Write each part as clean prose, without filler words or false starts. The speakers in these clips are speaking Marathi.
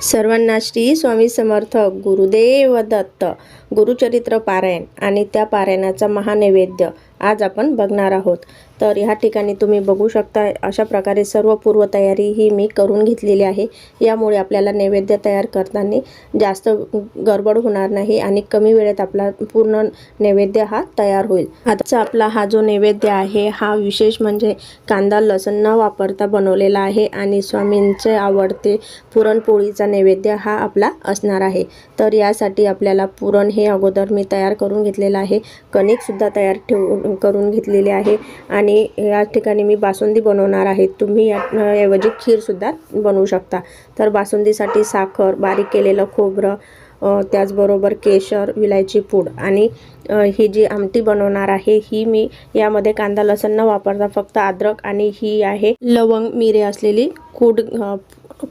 सर्वांना श्री स्वामी समर्थ गुरुदेव दत्त गुरुचरित्र पारायण आणि त्या पारायणाचा महानैवेद्य आज आपण बघणार आहोत। तर ह्या ठिकाणी तुम्ही बघू शकता अशा प्रकारे सर्व पूर्वतयारी ही मी करून घेतलेली आहे। यामुळे आपल्याला नैवेद्य तयार करताना जास्त गडबड होणार नाही आणि कमी वेळेत आपला पूर्ण नैवेद्य हा तयार होईल। आजचा आपला हा जो नैवेद्य आहे हा विशेष म्हणजे कांदा लसूण न वापरता बनवलेला आहे आणि स्वामींचे आवडते पुरणपोळीचा नैवेद्य हा आपला असणार आहे। तर यासाठी आपल्याला पुरण हे अगोदर मी तयार करून घेतलेला आहे, कणिक सुद्धा तयार करून घेतलेली आहे आणि या ठिकाणी मी बासुंदी बनवणार आहे। तुम्ही याऐवजी खीर सुद्धा बनवू शकता। तर बासुंदीसाठी साखर, बारीक केलेलं खोबरं, त्याचबरोबर केशर, विलायची पूड आणि ही जी आमटी बनवणार आहे ही मी यामध्ये कांदा लसूण न वापरता फक्त अद्रक आणि ही आहे लवंग मिरे असलेली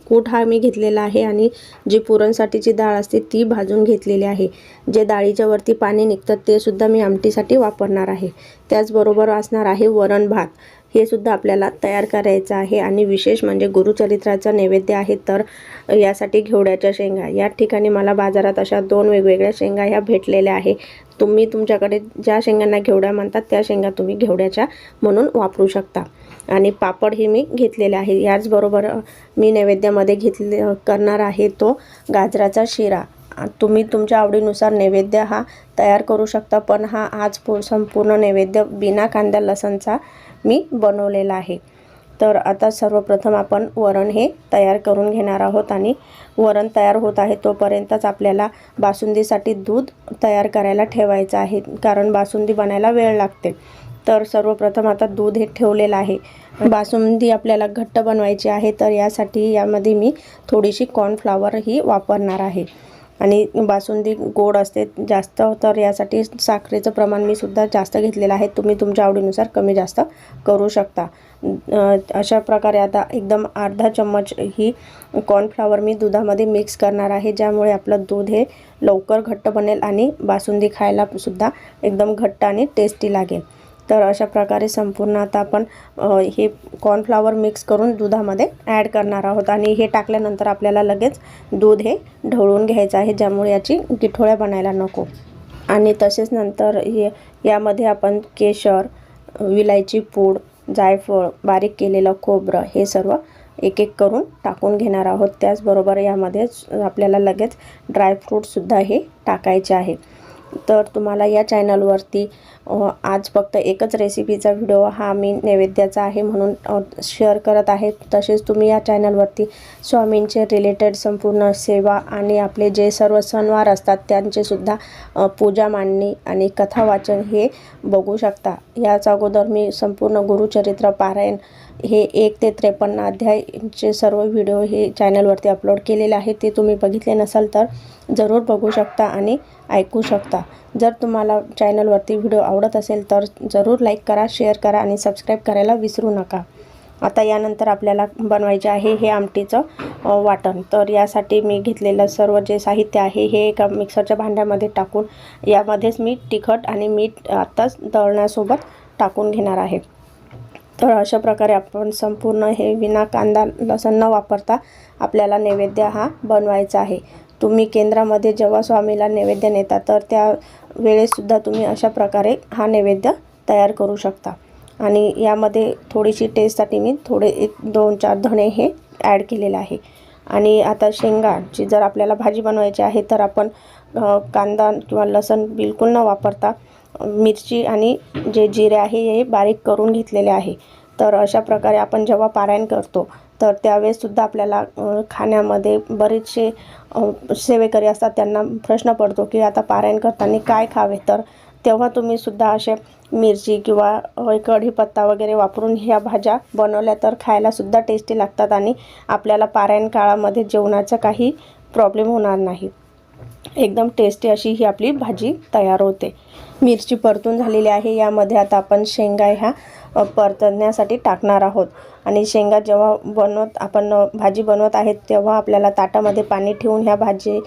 कूट हा मी घेतलेला आहे आणि जी पुरणसाठीची डाळ असते ती भाजून घेतलेली आहे। जे डाळीच्या वरती पाणी निघतं ते सुद्धा मी आमटीसाठी वापरणार आहे। त्याचबरोबर असणार आहे वरण भात, हे सुद्धा आपल्याला तयार करायचं आहे आणि विशेष म्हणजे गुरुचरित्राचा नैवेद्य आहे। तर यासाठी घेवड्याच्या शेंगा, या ठिकाणी मला बाजारात अशा 2 वेगवेगळ्या शेंगा ह्या भेटलेल्या आहे। तुम्ही तुमच्याकडे ज्या शेंगांना घेवड्या म्हणतात त्या शेंगा तुम्ही घेवड्याच्या म्हणून वापरू शकता आणि पापड हे मी घेतलेले आहे। याचबरोबर मी नैवेद्यामध्ये करणार आहे तो गाजराचा शिरा। तुम्ही तुमच्या आवडीनुसार नैवेद्य हा तयार करू शकता, पण हा आज संपूर्ण नैवेद्य बिना कांदा लसणचा मी बनवलेला आहे। तर आता सर्वप्रथम आपण वरण हे तयार करून घेणार आहोत आणि वरण तयार होत आहे तोपर्यंतच आपल्याला बासुंदीसाठी दूध तयार करायला ठेवायचं आहे, कारण बासुंदी बनायला वेळ लागते। तर सर्वप्रथम आता दूध हे ठेवलेलं आहे। बासुंदी आपल्याला घट्ट बनवायची आहे, तर यासाठी यामध्ये मी थोडीशी कॉर्नफ्लॉवर ही वापरणार आहे आणि बासुंदी गोड असते जास्त, तर यासाठी साखरेचं प्रमाण मी सुद्धा जास्त घेतलेलं आहे। तुम्ही तुमच्या आवडीनुसार कमी जास्त करू शकता। अशा प्रकारे आता एकदम अर्धा चम्मच ही कॉर्नफ्लॉवर मी दुधामध्ये मिक्स करणार आहे, ज्यामुळे आपलं दूध हे लवकर घट्ट बनेल आणि बासुंदी खायला सुद्धा एकदम घट्ट आणि टेस्टी लागेल। तर अशा प्रकारे संपूर्ण आता आपण हे कॉर्नफ्लॉवर मिक्स करून दुधामध्ये ॲड करणार आहोत आणि हे टाकल्यानंतर आपल्याला लगेच दूध हे ढवळून घ्यायचं आहे, ज्यामुळे याची गिठोळ्या बनायला नको। आणि तसेच नंतर यामध्ये आपण केशर, विलायची पूड, जायफळ, बारीक केलेलं खोबरं हे सर्व एक एक करून टाकून घेणार आहोत। त्याचबरोबर यामध्येच आपल्याला लगेच ड्रायफ्रूटसुद्धा हे टाकायचे आहे। तर तुम्हाला या चॅनलवरती आज फक्त एकच रेसिपीचा व्हिडिओ हा मी नैवेद्याचा आहे म्हणून शेअर करत आहे। तसेच तुम्ही या चॅनलवरती स्वामींचे रिलेटेड संपूर्ण सेवा आणि आपले जे सर्व सणवार असतात त्यांचे सुद्धा पूजा मांडणी आणि कथा वाचन हे बघू शकता। याच अगोदर मी संपूर्ण गुरुचरित्र पारायण हे 1 ते 53 अध्यायचे सर्व व्हिडिओ हे चॅनलवरती अपलोड केलेले आहे, ते तुम्ही बघितले नसाल तर जरूर बघू शकता आणि ऐकू शकता। जर तुम्हाला चॅनलवरती व्हिडिओ आवडत असेल तर जरूर लाईक करा, शेअर करा आणि सबस्क्राईब करायला विसरू नका। आता यानंतर आपल्याला बनवायचे आहे हे आमटीचं वाटण। तर यासाठी मी घेतलेलं सर्व जे साहित्य आहे हे एका मिक्सरच्या भांड्यामध्ये टाकून यामध्येच मी तिखट आणि मीठ आत्ताच दळण्यासोबत टाकून घेणार आहे। तर अशा प्रकारे आपण संपूर्ण हे विना कांदा लसूण न वापरता आपल्याला नैवेद्य हा बनवायचा आहे। तुम्ही केंद्रामध्ये जेव्हा स्वामीला नैवेद्य नेता तर त्या वेळेससुद्धा तुम्ही अशा प्रकारे हा नैवेद्य तयार करू शकता। आणि यामध्ये थोडीशी टेस्टसाठी मी थोडे 1-2-4 धणे हे ॲड केलेले आहे। आणि आता शेंगाची जर आपल्याला भाजी बनवायची आहे तर आपण कांदा किंवा लसूण बिलकुल न वापरता मिरची आणि जे जिरे आहे हे बारीक करून घेतलेले आहे। तर अशा प्रकारे आपण जेव्हा पारायण करतो तर त्यावेळेससुद्धा आपल्याला खाण्यामध्ये बरेचसे सेवेकरी असतात, त्यांना प्रश्न पडतो की आता पारायण करताना काय खावे। तर तेव्हा तुम्ही सुद्धा असे मिरची किंवा कढीपत्ता वगैरे वापरून ह्या भाज्या बनवल्या तर खायलासुद्धा टेस्टी लागतात आणि आपल्याला पारायण काळामध्ये जेवणाचा काही प्रॉब्लेम होणार नाही। एकदम टेस्टी अशी ही आपली भाजी तयार होते। मिरची परतून झालेली आहे, यामध्ये आता आपण शेंगा ह्या परतण्यासाठी टाकणार आहोत। आणि शेंगा जेव्हा आपण भाजी बनवत आहेत तेव्हा आपल्याला ताटामध्ये पाणी ठेवून ह्या भाजी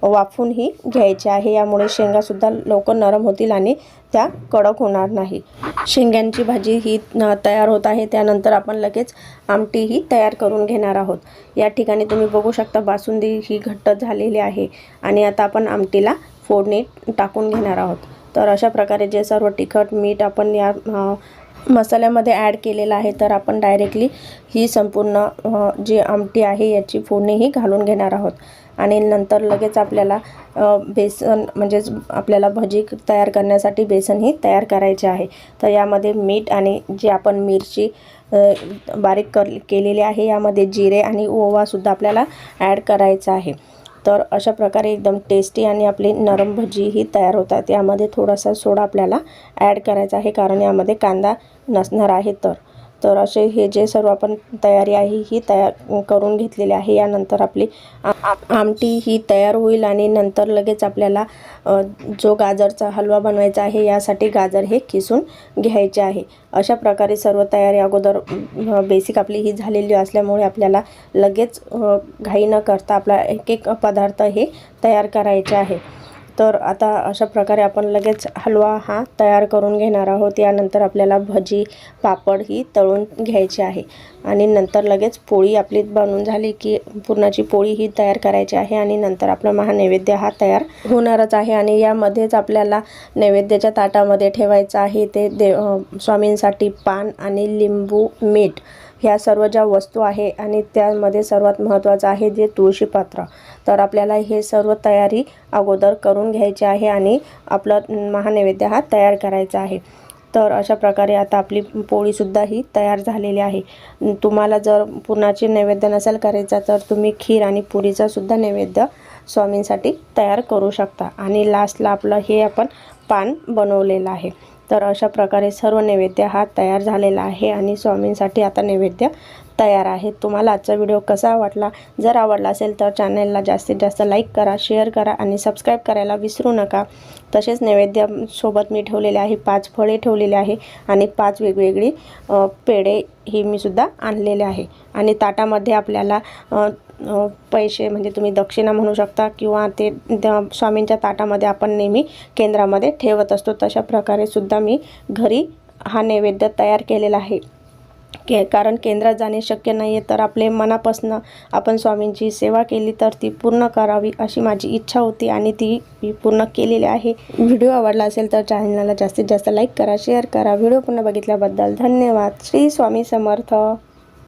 वाफूनही घ्यायचे आहे, यामुळे शेंगासुद्धा लवकर नरम होतील आणि त्या कडक होणार नाही। शेंग्यांची भाजी ही तयार होत आहे, त्यानंतर आपण लगेच आमटी ही तयार करून घेणार आहोत। या ठिकाणी तुम्ही बघू शकता बासुंदी ही घट्ट झालेली आहे आणि आता आपण आमटीला फोडणी टाकून घेणार आहोत। तर अशा प्रकारे जे सर्व तिखट मीठ आपण या मसाल्यामध्ये ॲड केलेलं आहे, तर आपण डायरेक्टली ही संपूर्ण जी आमटी आहे याची फोडणीही घालून घेणार आहोत आणि नंतर लगेच आपल्याला बेसन म्हणजेच आपल्याला भजी तयार करण्यासाठी बेसनही तयार करायचे आहे। तर यामध्ये मीठ आणि जी आपण मिरची बारीक केलेली आहे, यामध्ये जिरे आणि ओवासुद्धा आपल्याला ॲड करायचा आहे। तर अशा प्रकारे एकदम टेस्टी आणि आपली नरम भजी ही तयार होतात। यामध्ये थोडासा सोडा आपल्याला ॲड करायचा आहे, कारण यामध्ये कांदा नसणार आहे। तर असे हे जे सर्व आपण तयारी आहे ही तयार करून घेतलेली आहे। यानंतर आपली आमटी ही तयार होईल आणि नंतर लगेच आपल्याला जो गाजरचा हलवा बनवायचा आहे, यासाठी गाजर हे किसून घ्यायचे आहे। अशा प्रकारे सर्व तयारी अगोदर बेसिक आपली ही झालेली असल्यामुळे आपल्याला लगेच घाई न करता आपला एक एक पदार्थ हे तयार करायचे आहे। तर आता अशा प्रकारे आपण लगेच हलवा हा तयार करून घेणार आहोत। यानंतर आपल्याला भजी पापड ही तळून घ्यायची आहे आणि नंतर लगेच पोळी आपली बनवून झाली की पुरणाची पोळी ही तयार करायची आहे आणि नंतर आपला महानैवेद्य हा तयार होणारच आहे। आणि यामध्येच आपल्याला नैवेद्याच्या ताटामध्ये ठेवायचं आहे ते स्वामींसाठी पान आणि लिंबू मीठ ह्या सर्व ज्या वस्तू आहे आणि त्यामध्ये सर्वात महत्त्वाचं आहे जे तुळशीपत्र। तर आपल्याला हे सर्व तयारी अगोदर करून घ्यायची आहे आणि आपलं महानैवेद्य हा तयार करायचा आहे। तर अशा प्रकारे आता आपली पोळीसुद्धा ही तयार झालेली आहे। तुम्हाला जर पुरणाचे नैवेद्य नसेल करायचा तर तुम्ही खीर आणि पुरीचा सुद्धा नैवेद्य स्वामींसाठी तयार करू शकता आणि लास्टला आपलं हे आपण पान बनवलेलं आहे। तर अशा प्रकारे सर्व नैवेद्य हा तयार झालेला आहे आणि स्वामींसाठी आता नैवेद्य तयार आहे। तुम्हाला आजचा व्हिडिओ कसा वाटला? जर आवडला असेल तर चॅनलला जास्तीत जास्त लाईक करा, शेअर करा आणि सबस्क्राईब करायला विसरू नका। तसेच नैवेद्यासोबत मी ठेवलेले आहे 5 फळे ठेवलेले आहे आणि 5 वेगवेगळी पेढे ही मी सुद्धा आणलेले आहे आणि ताटामध्ये आपल्याला पैसे म्हणजे तुम्ही दक्षिणा म्हणू शकता किंवा ते स्वामींच्या ताटामध्ये आपण नेहमी केंद्रामध्ये ठेवत असतो, तशा प्रकारे सुद्धा मी घरी हा नैवेद्य तयार केलेला आहे। कारण केंद्रात जाणे शक्य नाही आहे, तर आपले मनापासून आपण स्वामींची सेवा केली तर ती पूर्ण करावी अशी माझी इच्छा होती आणि ती मी पूर्ण केलेली आहे। व्हिडिओ आवडला असेल तर चॅनलला जास्तीत जास्त लाईक करा, शेअर करा। व्हिडिओ पुन्हा बघितल्याबद्दल धन्यवाद। श्री स्वामी समर्थ।